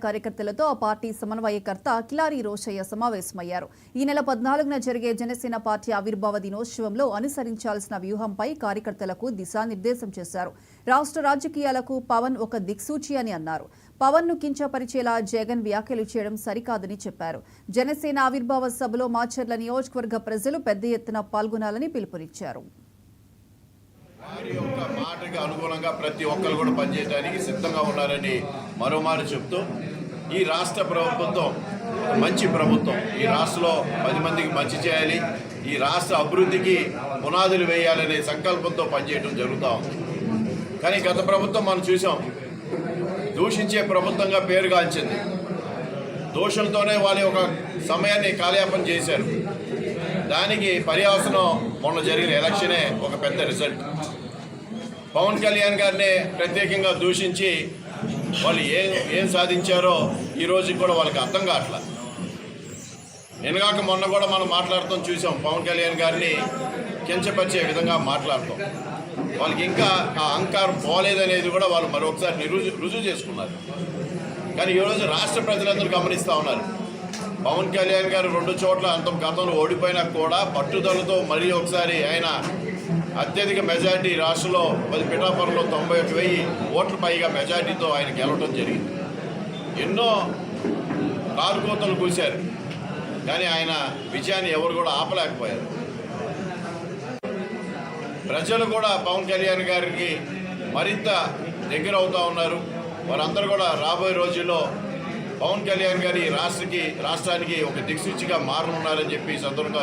కార్యకర్తలతో ఆ పార్టీ సమన్వయకర్త కిలారి రోషయ్య సమావేశమయ్యారు. ఈ నెల 14న జరిగే జనసేన పార్టీ ఆవిర్భావ దినోత్సవంలో అనుసరించాల్సిన వ్యూహంపై కార్యకర్తలకు దిశానిర్దేశం చేశారు. రాష్ట్ర రాజకీయాలకు పవన్ ఒక దిక్సూచి అని అన్నారు. పవన్ ను కించపరిచేలా జగన్ వ్యాఖ్యలు చేయడం సరికాదని చెప్పారు. జనసేన ఆవిర్భావ సభలో మాచర్ల నియోజకవర్గ ప్రజలు పెద్ద ఎత్తున పాల్గొనాలని పిలుపునిచ్చారు. వారి యొక్క మాటకి అనుగుణంగా ప్రతి ఒక్కరు కూడా పనిచేయడానికి సిద్ధంగా ఉన్నారని మరోమారు చెప్తూ ఈ రాష్ట్ర ప్రభుత్వం మంచి ప్రభుత్వం. ఈ రాష్ట్రంలో 10 మందికి మంచి చేయాలి, ఈ రాష్ట్ర అభివృద్ధికి పునాదులు వేయాలనే సంకల్పంతో పనిచేయడం జరుగుతూ ఉంది. కానీ గత ప్రభుత్వం మనం చూసాం, దూషించే ప్రభుత్వంగా పేరుగాంచింది. దోషులతోనే వాళ్ళ ఒక సమయాన్ని కాలయాపన చేశారు. దానికి పర్యవసనం మొన్న జరిగిన ఎలక్షనే ఒక పెద్ద రిజల్ట్. పవన్ కళ్యాణ్ గారిని ప్రత్యేకంగా దూషించి వాళ్ళు ఏం సాధించారో ఈ రోజు కూడా వాళ్ళకి అర్థం కావట్లా. నిన్నగాక మొన్న కూడా మనం మాట్లాడుతాం చూసాం, పవన్ కళ్యాణ్ గారిని కించపరిచే విధంగా మాట్లాడతాం. వాళ్ళకి ఇంకా ఆ అహంకారం పోలేదనేది కూడా వాళ్ళు మరొకసారి రుజువు చేసుకున్నారు. కానీ ఈరోజు రాష్ట్ర ప్రజలందరూ గమనిస్తూ ఉన్నారు. పవన్ కళ్యాణ్ గారు 2 చోట్ల అంత గతంలో ఓడిపోయినా కూడా పట్టుదలతో మరీ ఒకసారి ఆయన అత్యధిక మెజార్టీ రాష్ట్రంలో పిఠాపురంలో 91,000 ఓట్ల పైగా మెజార్టీతో ఆయన గెలవడం జరిగింది. ఎన్నో కారుకోతలు కూశారు, కానీ ఆయన విజయాన్ని ఎవరు కూడా ఆపలేకపోయారు. ప్రజలు కూడా పవన్ కళ్యాణ్ గారికి మరింత దగ్గర అవుతూ ఉన్నారు. వారందరూ కూడా రాబోయే రోజుల్లో పవన్ కళ్యాణ్ గారి రాష్ట్రానికి ఒక దిక్సూచిగా మారనున్నారని చెప్పి సందర్భంగా